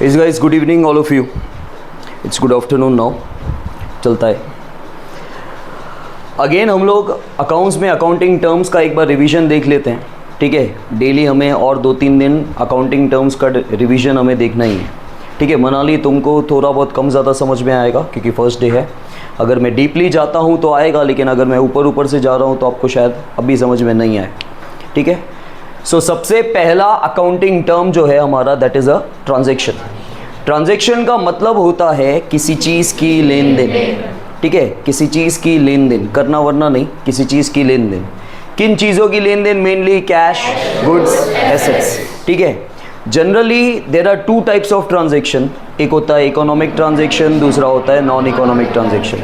इस guys good evening all of you. It's good afternoon now. चलता है. Again हम लोग अकाउंट्स में अकाउंटिंग टर्म्स का एक बार रिवीजन देख लेते हैं. ठीक है, डेली हमें और 2-3 दिन अकाउंटिंग टर्म्स का रिवीजन हमें देखना ही है. ठीक है, मनाली तुमको थोड़ा बहुत कम ज़्यादा समझ में आएगा क्योंकि फर्स्ट डे है. अगर मैं डीपली जाता हूँ तो आएगा, लेकिन अगर मैं ऊपर से जा रहा हूँ तो आपको शायद अभी समझ में नहीं आए. ठीक है, सो सबसे पहला अकाउंटिंग टर्म जो है हमारा that is a transaction. Transaction का मतलब होता है किसी चीज़ की लेन देन. ठीक है, किसी चीज़ की लेन देन करना, वरना नहीं, किसी चीज़ की लेन देन. किन चीज़ों की लेन देन? Mainly cash, goods, assets. ठीक है, generally there are 2 types of transaction. एक होता है इकोनॉमिक ट्रांजैक्शन, दूसरा होता है non economic transaction.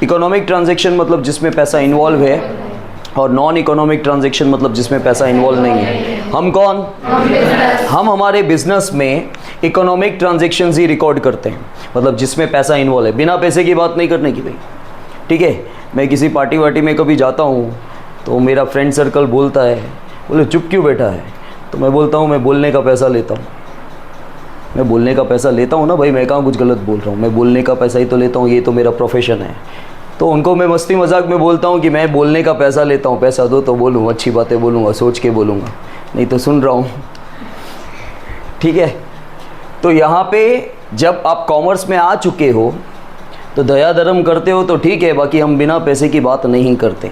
Economic transaction मतलब जिसमें पैसा इन्वॉल्व है, और नॉन इकोनॉमिक ट्रांजैक्शन मतलब जिसमें पैसा इन्वॉल्व नहीं है. हम कौन? हम हमारे बिजनेस में इकोनॉमिक ट्रांजैक्शंस ही रिकॉर्ड करते हैं, मतलब जिसमें पैसा इन्वॉल्व है. बिना पैसे की बात नहीं करने की भाई. ठीक है, मैं किसी पार्टी वार्टी में कभी जाता हूँ तो मेरा फ्रेंड सर्कल बोलता है, बोले चुप क्यों बैठा है? तो मैं बोलता हूँ मैं बोलने का पैसा लेता हूँ. मैं बोलने का पैसा लेता हूँ ना भाई, मैं कहाँ कुछ गलत बोल रहा हूँ. मैं बोलने का पैसा ही तो लेता हूँ, ये तो मेरा प्रोफेशन है. तो उनको मैं मस्ती मजाक में बोलता हूँ कि मैं बोलने का पैसा लेता हूँ, पैसा दो तो बोलूँ, अच्छी बातें बोलूँगा, सोच के बोलूँगा, नहीं तो सुन रहा हूँ. ठीक है, तो यहाँ पे जब आप कॉमर्स में आ चुके हो तो दया धर्म करते हो तो ठीक है, बाकी हम बिना पैसे की बात नहीं करते.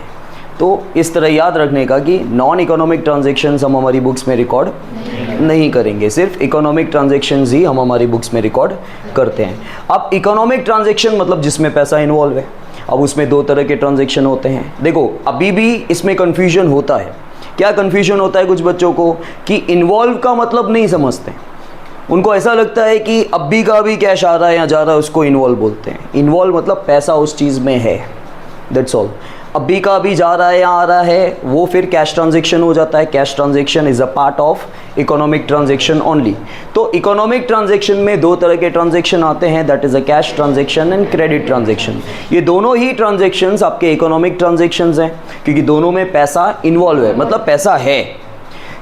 तो इस तरह याद रखने का कि नॉन इकोनॉमिक ट्रांजैक्शंस हम हमारी बुक्स में रिकॉर्ड नहीं करेंगे, सिर्फ इकोनॉमिक ट्रांजैक्शंस ही हम हमारी बुक्स में रिकॉर्ड करते हैं. अब इकोनॉमिक ट्रांजैक्शन मतलब जिसमें पैसा इन्वॉल्व है. अब उसमें 2 तरह के ट्रांजैक्शन होते हैं. देखो अभी भी इसमें कन्फ्यूजन होता है. क्या कन्फ्यूजन होता है कुछ बच्चों को कि इन्वॉल्व का मतलब नहीं समझते. उनको ऐसा लगता है कि अभी का भी कैश आ रहा है या जा रहा है उसको इन्वॉल्व बोलते हैं. इन्वॉल्व मतलब पैसा उस चीज़ में है, दैट्स ऑल. अभी का अभी जा रहा है या आ रहा है वो फिर कैश ट्रांजैक्शन हो जाता है. Cash transaction is a part of economic transaction only. तो इकोनॉमिक ट्रांजैक्शन में 2 तरह के ट्रांजैक्शन आते हैं, that is a cash transaction and credit transaction. ये दोनों ही ट्रांजैक्शंस आपके इकोनॉमिक ट्रांजैक्शंस हैं क्योंकि दोनों में पैसा इन्वॉल्व है, मतलब पैसा है.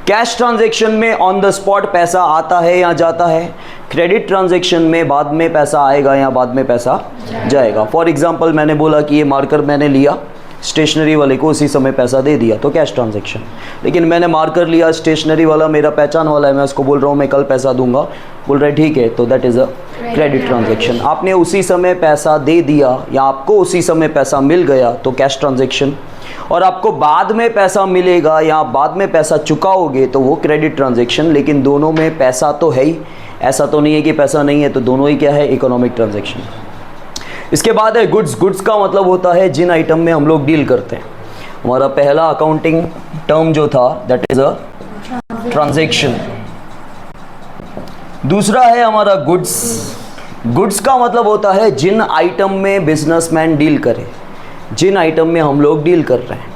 कैश ट्रांजैक्शन में ऑन द स्पॉट पैसा आता है या जाता है. क्रेडिट ट्रांजैक्शन में बाद में पैसा आएगा या बाद में पैसा जाएगा. फॉर एग्जांपल मैंने बोला कि ये मार्कर मैंने लिया, स्टेशनरी वाले को उसी समय पैसा दे दिया, तो कैश ट्रांजैक्शन. लेकिन मैंने मार्कर लिया, स्टेशनरी वाला मेरा पहचान वाला है, मैं उसको बोल रहा हूँ मैं कल पैसा दूंगा, बोल रहा है ठीक है, तो that is a credit transaction. आपने उसी समय पैसा दे दिया या आपको उसी समय पैसा मिल गया तो कैश ट्रांजैक्शन. और आपको बाद में पैसा मिलेगा या बाद में पैसा चुकाओगे तो वो क्रेडिट ट्रांजैक्शन. लेकिन दोनों में पैसा तो है ही, ऐसा तो नहीं है कि पैसा नहीं है. तो दोनों ही क्या है? Economic transaction. इसके बाद है गुड्स. गुड्स का मतलब होता है जिन आइटम में हम लोग डील करते हैं. हमारा पहला अकाउंटिंग टर्म जो था दैट इज अ ट्रांजैक्शन. दूसरा है हमारा गुड्स. गुड्स का मतलब होता है जिन आइटम में बिजनेसमैन डील करे, जिन आइटम में हम लोग डील कर रहे हैं.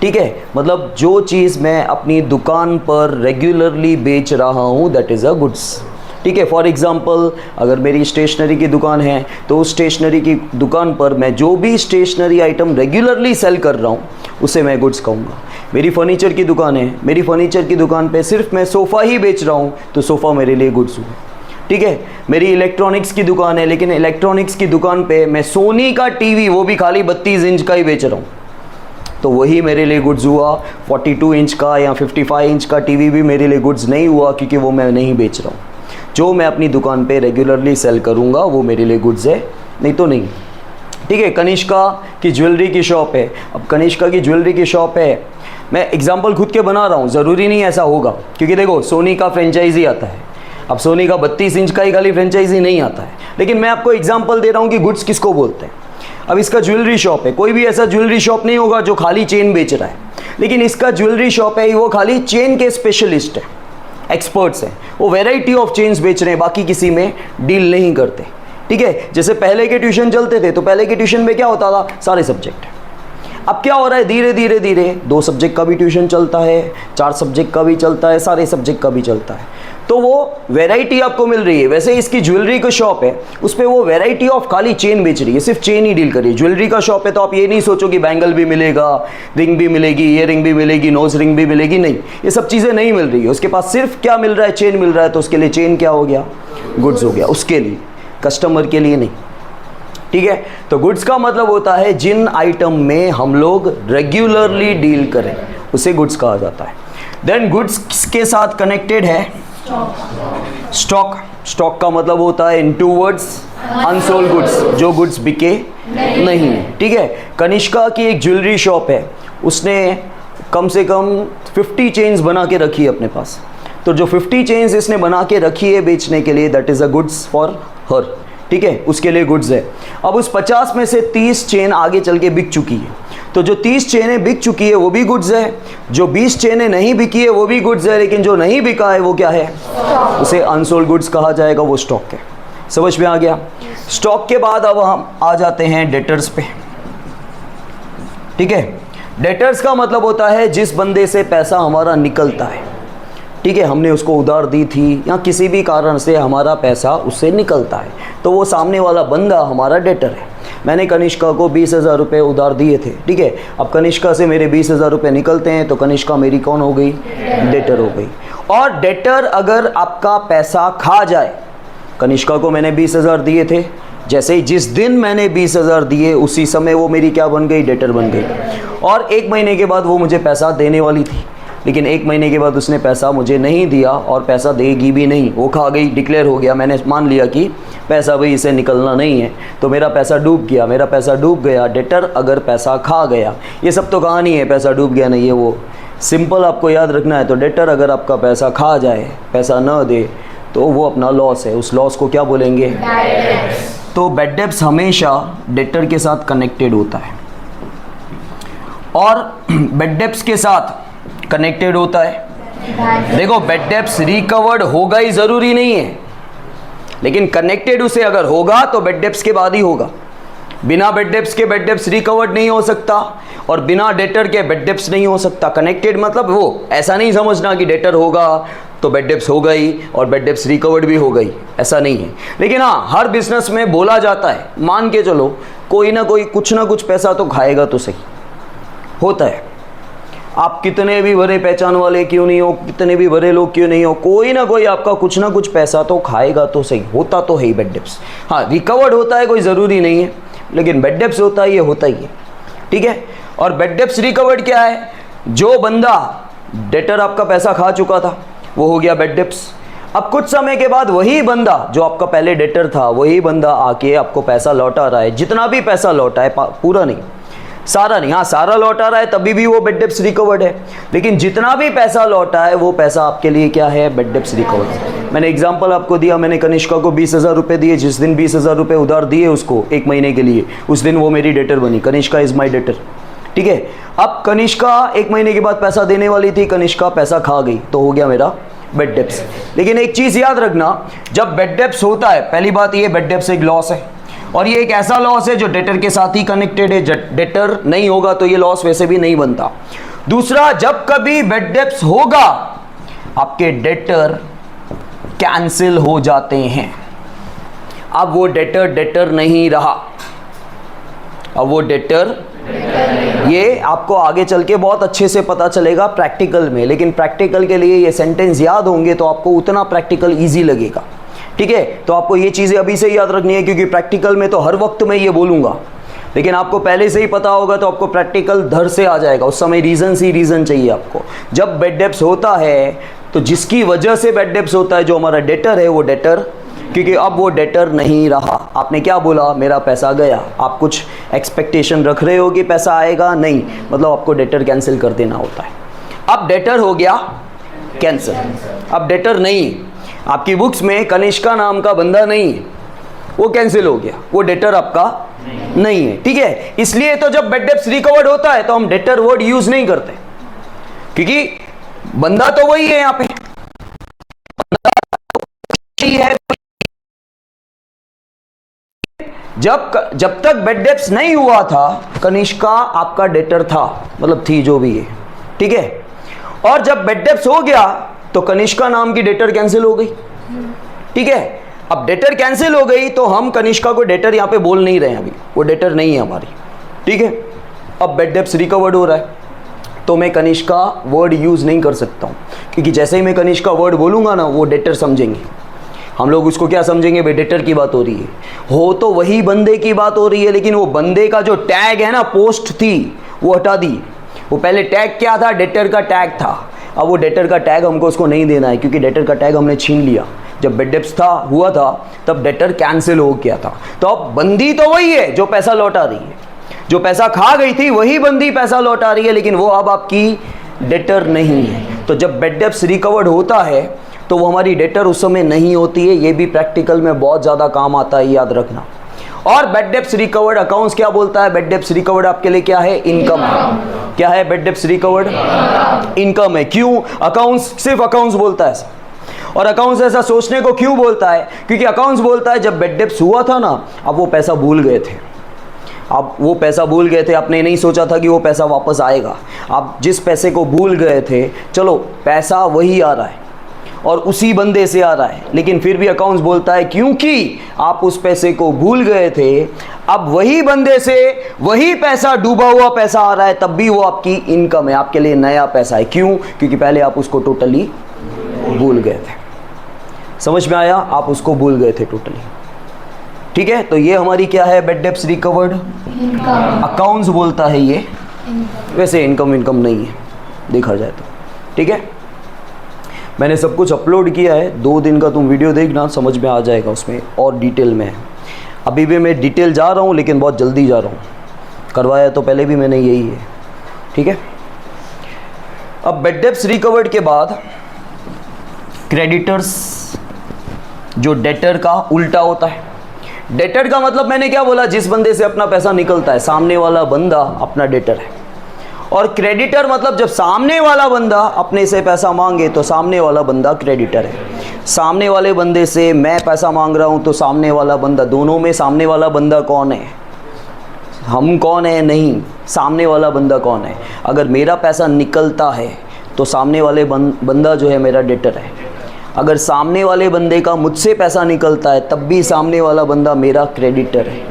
ठीक है, मतलब जो चीज़ मैं अपनी दुकान पर रेगुलरली बेच रहा हूँ दैट इज़ अ गुड्स. ठीक है, फॉर एग्जांपल अगर मेरी स्टेशनरी की दुकान है तो उस स्टेशनरी की दुकान पर मैं जो भी स्टेशनरी आइटम रेगुलरली सेल कर रहा हूँ उसे मैं गुड्स कहूँगा. मेरी फर्नीचर की दुकान है, मेरी फर्नीचर की दुकान पे सिर्फ मैं सोफ़ा ही बेच रहा हूँ तो सोफ़ा मेरे लिए गुड्स हुआ. ठीक है, मेरी इलेक्ट्रॉनिक्स की दुकान है, लेकिन इलेक्ट्रॉनिक्स की दुकान पे मैं सोनी का टीवी, वो भी खाली 32 इंच का ही बेच रहा हूँ, तो वही मेरे लिए गुड्स हुआ. 42 इंच का या 55 इंच का टीवी भी मेरे लिए गुड्स नहीं हुआ क्योंकि वो मैं नहीं बेच रहा हूँ. जो मैं अपनी दुकान पे रेगुलरली सेल करूँगा वो मेरे लिए गुड्स है, नहीं तो नहीं. ठीक है, कनिष्का की ज्वेलरी की शॉप है. अब कनिष्का की ज्वेलरी की शॉप है, मैं एग्जांपल खुद के बना रहा हूँ, ज़रूरी नहीं ऐसा होगा क्योंकि देखो सोनी का फ्रेंचाइजी आता है. अब सोनी का 32 इंच का ही खाली फ्रेंचाइजी नहीं आता है, लेकिन मैं आपको एग्जांपल दे रहा हूँ कि गुड्स किसको बोलते हैं. अब इसका ज्वेलरी शॉप है, कोई भी ऐसा ज्वेलरी शॉप नहीं होगा जो खाली चेन बेच रहा है, लेकिन इसका ज्वेलरी शॉप है वो खाली चेन के स्पेशलिस्ट है, एक्सपर्ट्स हैं, वो वैरायटी ऑफ चेन्स बेच रहे हैं, बाकी किसी में डील नहीं करते. ठीक है, जैसे पहले के ट्यूशन चलते थे तो पहले के ट्यूशन में क्या होता था? सारे सब्जेक्ट. अब क्या हो रहा है? धीरे धीरे धीरे 2 सब्जेक्ट का भी ट्यूशन चलता है, 4 सब्जेक्ट का भी चलता है, सारे सब्जेक्ट का भी चलता है. तो वो वैरायटी आपको मिल रही है. वैसे इसकी ज्वेलरी का शॉप है, उस पर वो वैरायटी ऑफ खाली चेन बेच रही है, सिर्फ चेन ही डील कर रही है. ज्वेलरी का शॉप है तो आप ये नहीं सोचो कि बैंगल भी मिलेगा, रिंग भी मिलेगी, ईयर रिंग भी मिलेगी, नोज रिंग भी मिलेगी, नहीं, ये सब चीज़ें नहीं मिल रही है. उसके पास सिर्फ क्या मिल रहा है? चेन मिल रहा है, तो उसके लिए चेन क्या हो गया? गुड्स हो गया, उसके लिए, कस्टमर के लिए नहीं, ठीक है। तो गुड्स का मतलब होता है जिन आइटम में हम लोग रेगुलरली डील करें, उसे गुड्स कहा जाता है। देन गुड्स के साथ कनेक्टेड है स्टॉक। स्टॉक का मतलब होता है इन टू वर्ड्स अनसोल्ड गुड्स, जो गुड्स बिके नहीं, ठीक है। कनिष्का की एक ज्वेलरी शॉप है, उसने कम से कम 50 चेन्स बना के रखी है अपने पास। तो जो 50 चेन्स इसने बना के रखी है बेचने के लिए, that is a goods for her, ठीक है, उसके लिए गुड्स है। अब उस 50 में से 30 चेन आगे चल के बिक चुकी है, तो जो 30 चेनें बिक चुकी है वो भी गुड्स है, जो 20 चेनें नहीं बिकी है वो भी गुड्स है, लेकिन जो नहीं बिका है वो क्या है, उसे अनसोल्ड गुड्स कहा जाएगा, वो स्टॉक है। समझ में आ गया। स्टॉक के बाद अब हम आ जाते हैं डेटर्स पे, ठीक है। डेटर्स का मतलब होता है जिस बंदे से पैसा हमारा निकलता है, ठीक है, हमने उसको उधार दी थी या किसी भी कारण से हमारा पैसा उससे निकलता है, तो वो सामने वाला बंदा हमारा डेटर है। मैंने कनिष्का को 20,000 रुपये उधार दिए थे, ठीक है। अब कनिष्का से मेरे 20,000 रुपये निकलते हैं, तो कनिष्का मेरी कौन हो गई, डेटर हो गई। और डेटर अगर आपका पैसा खा जाए, कनिष्का को मैंने 20,000 दिए थे, जैसे ही जिस दिन मैंने 20,000 दिए उसी समय वो मेरी क्या बन गई, डेटर बन गई। और 1 महीने के बाद वो मुझे पैसा देने वाली थी, लेकिन 1 महीने के बाद उसने पैसा मुझे नहीं दिया और पैसा देगी भी नहीं, वो खा गई, डिक्लेयर हो गया। मैंने मान लिया कि पैसा भाई इसे निकलना नहीं है, तो मेरा पैसा डूब गया, मेरा पैसा डूब गया। डेटर अगर पैसा खा गया, ये सब तो कहानी है, पैसा डूब गया नहीं है, वो सिंपल आपको याद रखना है। तो डेटर अगर आपका पैसा खा जाए, पैसा न दे, तो वो अपना लॉस है, उस लॉस को क्या बोलेंगे, तो बैड डेब्ट्स हमेशा डेटर के साथ कनेक्टेड होता है, और बैड डेब्ट्स के साथ कनेक्टेड होता है। देखो बैड डेब्ट्स रिकवर्ड होगा ही जरूरी नहीं है, लेकिन कनेक्टेड उसे अगर होगा तो बैड डेब्ट्स के बाद ही होगा। बिना बैड डेब्ट्स के बैड डेब्ट्स रिकवर्ड नहीं हो सकता, और बिना डेटर के बैड डेब्ट्स नहीं हो सकता। कनेक्टेड मतलब वो ऐसा नहीं समझना कि डेटर होगा तो बैड डेब्ट्स हो गई और बैड डेब्ट्स रिकवर्ड भी हो गई, ऐसा नहीं है। लेकिन हाँ, हर बिजनेस में बोला जाता है, मान के चलो कोई ना कोई कुछ ना कुछ पैसा तो खाएगा, तो सही होता है। आप कितने भी बड़े पहचान वाले क्यों नहीं हो, कितने भी बड़े लोग क्यों नहीं हो, कोई ना कोई आपका कुछ ना कुछ पैसा तो खाएगा, तो सही होता तो है ही बैड डेब्ट्स। हाँ, रिकवर्ड होता है कोई ज़रूरी नहीं है, लेकिन बैड डेब्ट्स होता है, ये होता ही है, ठीक है। और बैड डेब्ट्स रिकवर्ड क्या है, जो बंदा डेटर आपका पैसा खा चुका था वो हो गया बैड डेब्ट्स। अब कुछ समय के बाद वही बंदा जो आपका पहले डेटर था, वही बंदा आके आपको पैसा लौटा रहा है, जितना भी पैसा लौटा है, पूरा नहीं, सारा नहीं, हाँ सारा लौटा रहा है, तभी भी वो बैड डेब्ट्स रिकवर्ड है। लेकिन जितना भी पैसा लौटा है वो पैसा आपके लिए क्या है, बैड डेब्ट्स रिकवर्ड। मैंने एग्जांपल आपको दिया, मैंने कनिष्का को 20,000 रुपये दिए, जिस दिन 20,000 रुपये उधार दिए उसको 1 महीने के लिए, उस दिन वो मेरी डेटर बनी, कनिष्का इज़ माई डेटर, ठीक है। अब कनिष्का 1 महीने के बाद पैसा देने वाली थी, कनिष्का पैसा खा गई, तो हो गया मेरा बैड डेब्ट्स। लेकिन एक चीज़ याद रखना, जब बैड डेब्ट्स होता है, पहली बात ये बैड डेब्ट्स एक लॉस है, और ये एक ऐसा लॉस है जो डेटर के साथ ही कनेक्टेड है। डेटर नहीं होगा तो ये लॉस वैसे भी नहीं बनता। दूसरा, जब कभी बैड डेब्ट्स होगा, आपके डेटर कैंसिल हो जाते हैं। अब वो डेटर नहीं रहा, अब वो डेटर, ये आपको आगे चल के बहुत अच्छे से पता चलेगा प्रैक्टिकल में, लेकिन प्रैक्टिकल के लिए ये सेंटेंस याद होंगे तो आपको उतना प्रैक्टिकल ईजी लगेगा, ठीक है। तो आपको ये चीज़ें अभी से याद रखनी है, क्योंकि प्रैक्टिकल में तो हर वक्त मैं ये बोलूँगा, लेकिन आपको पहले से ही पता होगा तो आपको प्रैक्टिकल धर से आ जाएगा। उस समय रीज़न ही रीज़न चाहिए आपको। जब बैड डेब्ट्स होता है तो जिसकी वजह से बैड डेब्ट्स होता है, जो हमारा डेटर है वो डेटर, क्योंकि अब वो डेटर नहीं रहा। आपने क्या बोला, मेरा पैसा गया, आप कुछ एक्सपेक्टेशन रख रहे हो कि पैसा आएगा, नहीं, मतलब आपको डेटर कैंसिल कर देना होता है। अब डेटर हो गया कैंसिल, अब डेटर नहीं, आपकी बुक्स में कनिष्का नाम का बंदा नहीं है, वो कैंसिल हो गया, वो डेटर आपका नहीं है, ठीक है। इसलिए तो जब बैड डेब्ट्स रिकवर्ड होता है तो हम डेटर वर्ड यूज नहीं करते, क्योंकि बंदा तो वही है, यहाँ पे है। जब तक बैड डेब्ट्स नहीं हुआ था, कनिष्का आपका डेटर था, मतलब थी, जो भी है, ठीक है। और जब बैड डेब्ट्स हो गया तो कनिष्का नाम की डेटर कैंसिल हो गई, ठीक है। अब डेटर कैंसिल हो गई तो हम कनिष्का को डेटर यहां पे बोल नहीं रहे हैं, अभी वो डेटर नहीं है हमारी, ठीक है। अब बैड डेब्ट्स रिकवर्ड हो रहा है तो मैं कनिष्का वर्ड यूज नहीं कर सकता हूं, क्योंकि जैसे ही मैं कनिष्का वर्ड बोलूंगा ना, वो डेटर समझेंगे हम लोग उसको क्या समझेंगे, भाई डेटर की बात हो रही है। हो तो वही बंदे की बात हो रही है, लेकिन वो बंदे का जो टैग है ना, पोस्ट थी, वो हटा दी। वो पहले टैग क्या था, डेटर का टैग था। अब वो डेटर का टैग हमको उसको नहीं देना है, क्योंकि डेटर का टैग हमने छीन लिया। जब बेड डेब्ट्स हुआ था तब डेटर कैंसिल हो गया था। तो अब बंदी तो वही है जो पैसा लौटा रही है, जो पैसा खा गई थी वही बंदी पैसा लौटा रही है, लेकिन वो अब आपकी डेटर नहीं है। तो जब बेड डेब्ट्स रिकवर्ड होता है तो वो हमारी डेटर उस समय नहीं होती है। ये भी प्रैक्टिकल में बहुत ज़्यादा काम आता है, याद रखना। और बेड डेब्ट्स रिकवर्ड अकाउंट्स क्या बोलता है, बेड डेब्ट्स रिकवर्ड आपके लिए क्या है, इनकम है। क्या है बेड डेब्ट्स रिकवर्ड, इनकम है। क्यों, अकाउंट्स सिर्फ अकाउंट्स बोलता है। और अकाउंट्स ऐसा सोचने को क्यों बोलता है, क्योंकि अकाउंट्स बोलता है जब बेड डेब्ट्स हुआ था ना, अब वो पैसा भूल गए थे। आप वो पैसा भूल गए थे, आपने नहीं सोचा था कि वो पैसा वापस आएगा। आप जिस पैसे को भूल गए थे, चलो पैसा वही आ रहा है और उसी बंदे से आ रहा है, लेकिन फिर भी अकाउंट्स बोलता है क्योंकि आप उस पैसे को भूल गए थे, अब वही बंदे से वही पैसा, डूबा हुआ पैसा आ रहा है, तब भी वो आपकी इनकम है, आपके लिए नया पैसा है। क्यों, क्योंकि पहले आप उसको टोटली भूल गए थे। समझ में आया, आप उसको भूल गए थे टोटली। ठीक है, तो ये हमारी क्या है, बेड डेब्ट्स रिकवर्ड, अकाउंट्स बोलता है ये। वैसे इनकम नहीं है देखा जाए तो। ठीक है, मैंने सब कुछ अपलोड किया है, 2 दिन का तुम वीडियो देखना, समझ में आ जाएगा, उसमें और डिटेल में है। अभी भी मैं डिटेल जा रहा हूँ, लेकिन बहुत जल्दी जा रहा हूँ, करवाया तो पहले भी मैंने यही है। ठीक है, अब बेड डेब्ट्स रिकवर्ड के बाद क्रेडिटर्स, जो डेटर का उल्टा होता है। डेटर का मतलब मैंने क्या बोला, जिस बंदे से अपना पैसा निकलता है, सामने वाला बंदा अपना डेटर है। और क्रेडिटर मतलब जब सामने वाला बंदा अपने से पैसा मांगे तो सामने वाला बंदा क्रेडिटर है। सामने वाले बंदे से मैं पैसा मांग रहा हूं तो सामने वाला बंदा, दोनों में सामने वाला बंदा कौन है, हम कौन है, नहीं, सामने वाला बंदा कौन है। अगर मेरा पैसा निकलता है तो सामने वाले बंदा जो है मेरा डेटर है। अगर सामने वाले बंदे का मुझसे पैसा निकलता है तब भी सामने वाला बंदा मेरा क्रेडिटर है।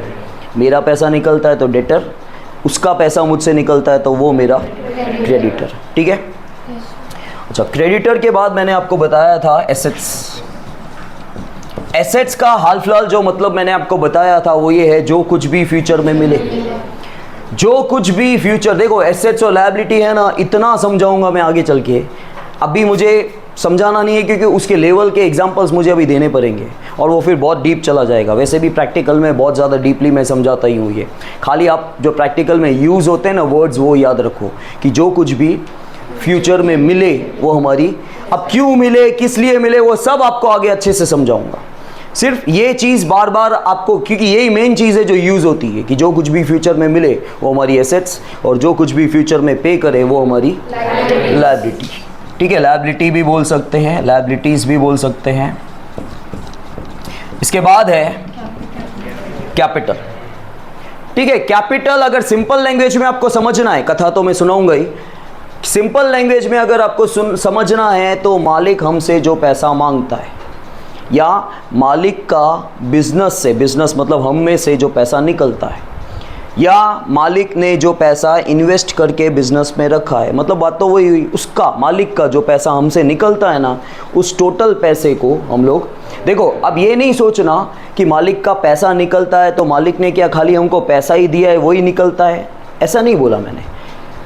मेरा पैसा निकलता है तो डेटर, उसका पैसा मुझसे निकलता है तो वो मेरा क्रेडिटर। ठीक है, अच्छा, क्रेडिटर के बाद मैंने आपको बताया था एसेट्स। एसेट्स का हाल फिलहाल जो मतलब मैंने आपको बताया था वो ये है, जो कुछ भी फ्यूचर में मिले, जो कुछ भी फ्यूचर। देखो एसेट्स और लायबिलिटी है ना, इतना समझाऊंगा मैं आगे चल के, अभी मुझे समझाना नहीं है, क्योंकि उसके लेवल के एग्जांपल्स मुझे अभी देने पड़ेंगे और वो फिर बहुत डीप चला जाएगा। वैसे भी प्रैक्टिकल में बहुत ज़्यादा डीपली मैं समझाता ही हूँ ये। खाली आप जो प्रैक्टिकल में यूज़ होते हैं ना वर्ड्स, वो याद रखो कि जो कुछ भी फ्यूचर में मिले वो हमारी, अब क्यों मिले, किस लिए मिले, वो सब आपको आगे अच्छे से समझाऊंगा। सिर्फ ये चीज़ बार बार आपको, क्योंकि यही मेन चीज़ है जो यूज़ होती है, कि जो कुछ भी फ्यूचर में मिले वो हमारी एसेट्स, और जो कुछ भी फ्यूचर में पे करे वो हमारी लायबिलिटी। ठीक है, लायबिलिटी भी बोल सकते हैं, लायबिलिटीज़ भी बोल सकते हैं। इसके बाद है कैपिटल। ठीक है, कैपिटल अगर सिंपल लैंग्वेज में आपको समझना है, कथा तो मैं सुनाऊंगा ही, सिंपल लैंग्वेज में अगर आपको समझना है तो मालिक हमसे जो पैसा मांगता है, या मालिक का बिजनेस से, बिजनेस मतलब हम में से जो पैसा निकलता है, या मालिक ने जो पैसा इन्वेस्ट करके बिजनेस में रखा है, मतलब बात तो वही हुई, उसका, मालिक का जो पैसा हमसे निकलता है ना, उस टोटल पैसे को हम लोग, देखो अब ये नहीं सोचना कि मालिक का पैसा निकलता है तो मालिक ने क्या खाली हमको पैसा ही दिया है वही निकलता है, ऐसा नहीं बोला मैंने।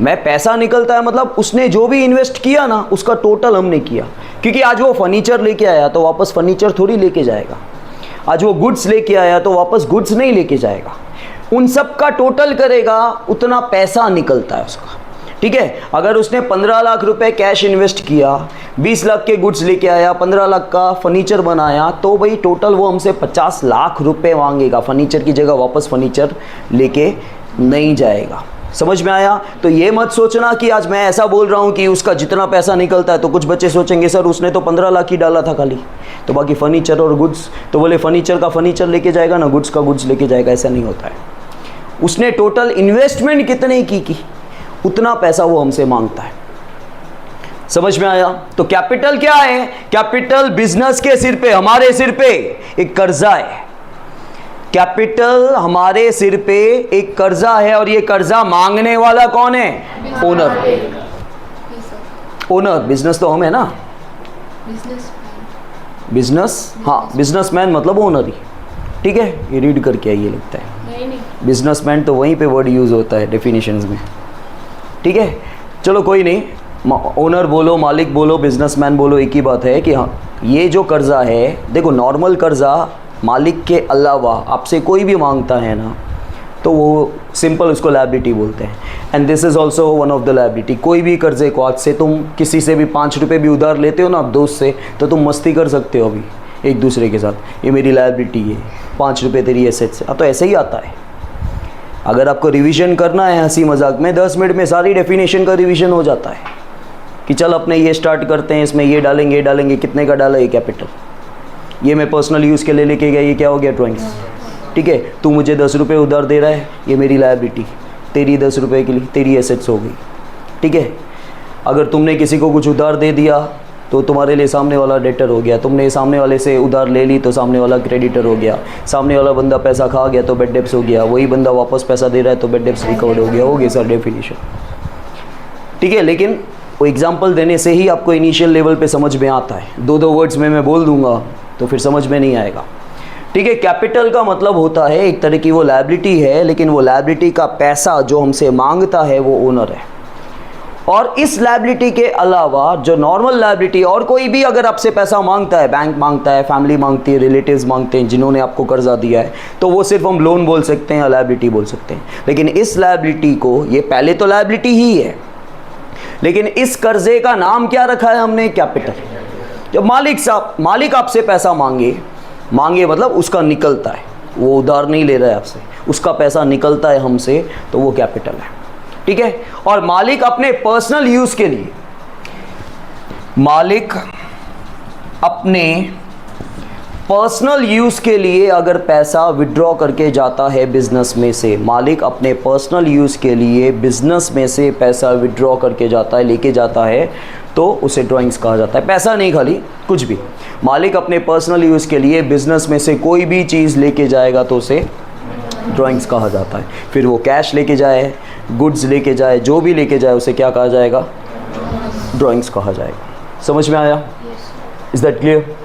मैं पैसा निकलता है मतलब उसने जो भी इन्वेस्ट किया ना उसका टोटल हमने किया। क्योंकि आज वो फर्नीचर लेके आया तो वापस फर्नीचर थोड़ी लेके जाएगा, आज वो गुड्स लेके आया तो वापस गुड्स नहीं लेके जाएगा, उन सब का टोटल करेगा, उतना पैसा निकलता है उसका। ठीक है, अगर उसने 15 लाख रुपए कैश इन्वेस्ट किया, 20 लाख के गुड्स लेके आया, 15 लाख का फर्नीचर बनाया, तो भाई टोटल वो हमसे 50 लाख रुपए मांगेगा। फर्नीचर की जगह वापस फर्नीचर लेके नहीं जाएगा। समझ में आया? तो ये मत सोचना कि आज मैं ऐसा बोल रहा हूँ कि उसका जितना पैसा निकलता है, तो कुछ बच्चे सोचेंगे सर उसने तो 15 लाख ही डाला था खाली, तो बाकी फर्नीचर और गुड्स, तो बोले फर्नीचर का फर्नीचर लेके जाएगा ना, गुड्स का गुड्स लेके जाएगा। ऐसा नहीं होता है, उसने टोटल इन्वेस्टमेंट कितने की उतना पैसा वो हमसे मांगता है। समझ में आया? तो कैपिटल क्या है? कैपिटल बिजनेस के सिर पे, हमारे सिर पे एक कर्जा है। कैपिटल हमारे सिर पे एक कर्जा है, और ये कर्जा मांगने वाला कौन है? ओनर। ओनर बिजनेस तो हम है ना, बिजनेस, हाँ बिजनेसमैन मतलब ओनर ही, ठीक है। ये रीड करके आइए, लगता है नहीं बिजनेसमैन तो वहीं पे वर्ड यूज़ होता है डेफिनेशंस में, ठीक है। चलो कोई नहीं, ओनर बोलो, मालिक बोलो, बिजनेसमैन बोलो, एक ही बात है कि हाँ ये जो कर्जा है, देखो नॉर्मल कर्जा मालिक के अलावा आपसे कोई भी मांगता है ना, तो वो सिंपल उसको लायबिलिटी बोलते हैं। And this is also one of the liability. कोई भी कर्जे को, आज से तुम किसी से भी 5 रुपये भी उधार लेते हो ना आप दोस्त से, तो तुम मस्ती कर सकते हो अभी एक दूसरे के साथ, ये मेरी लायबिलिटी है, 5 रुपये तेरी एसेट से। अब तो ऐसे ही आता है। अगर आपको रिवीजन करना है हंसी मजाक में, 10 मिनट में सारी डेफिनेशन का रिवीजन हो जाता है कि चल अपने ये स्टार्ट करते हैं, इसमें ये डालेंगे, कितने का डाला, ये कैपिटल, ये मैं पर्सनल यूज़ के लिए लेके गया, ये क्या हो गया, ड्राइंग्स, ठीक है। तू मुझे 10 रुपये उधार दे रहा है, ये मेरी लायबिलिटी, तेरी 10 रुपये के लिए तेरी एसेट्स हो गई, ठीक है। अगर तुमने किसी को कुछ उधार दे दिया तो तुम्हारे लिए सामने वाला डेटर हो गया, तुमने सामने वाले से उधार ले ली तो सामने वाला क्रेडिटर हो गया, सामने वाला बंदा पैसा खा गया तो बेड डेप्स हो गया, वही बंदा वापस पैसा दे रहा है तो बेड डेप्स रिकवर्ड हो गया सर डेफिनेशन, ठीक है। लेकिन वो एग्जाम्पल देने से ही आपको इनिशियल लेवल पे समझ में आता है। 2 वर्ड्स में मैं बोल दूंगा तो फिर समझ में नहीं आएगा, ठीक है। कैपिटल का मतलब होता है एक तरह की वो लायबिलिटी है, लेकिन वो लायबिलिटी का पैसा जो हमसे मांगता है वो ओनर है। और इस लायबिलिटी के अलावा जो नॉर्मल लायबिलिटी, और कोई भी अगर आपसे पैसा मांगता है, बैंक मांगता है, फैमिली मांगती है, रिलेटिव्स मांगते हैं जिन्होंने आपको कर्जा दिया है, तो वो सिर्फ हम लोन बोल सकते हैं या लायबिलिटी बोल सकते हैं। लेकिन इस लायबिलिटी को, ये पहले तो लायबिलिटी ही है, लेकिन इस कर्जे का नाम क्या रखा है हमने, कैपिटल। जब मालिक आपसे पैसा मांगे मतलब उसका निकलता है, वो उधार नहीं ले रहा है आपसे, उसका पैसा निकलता है हमसे, तो वो कैपिटल है, ठीक है। और मालिक अपने पर्सनल यूज के लिए, अगर पैसा विड्रॉ करके जाता है बिजनेस में से, मालिक अपने पर्सनल यूज के लिए बिजनेस में से पैसा विड्रॉ करके जाता है, लेके जाता है, तो उसे ड्राइंग्स कहा जाता है। पैसा नहीं, खाली कुछ भी मालिक अपने पर्सनल यूज के लिए बिजनेस में से कोई भी चीज़ लेके जाएगा तो उसे ड्राइंग्स कहा जाता है। फिर वो कैश लेके जाए, गुड्स लेके जाए, जो भी लेके जाए, उसे क्या कहा जाएगा, ड्राइंग्स कहा जाएगा। समझ में आया? Is that clear?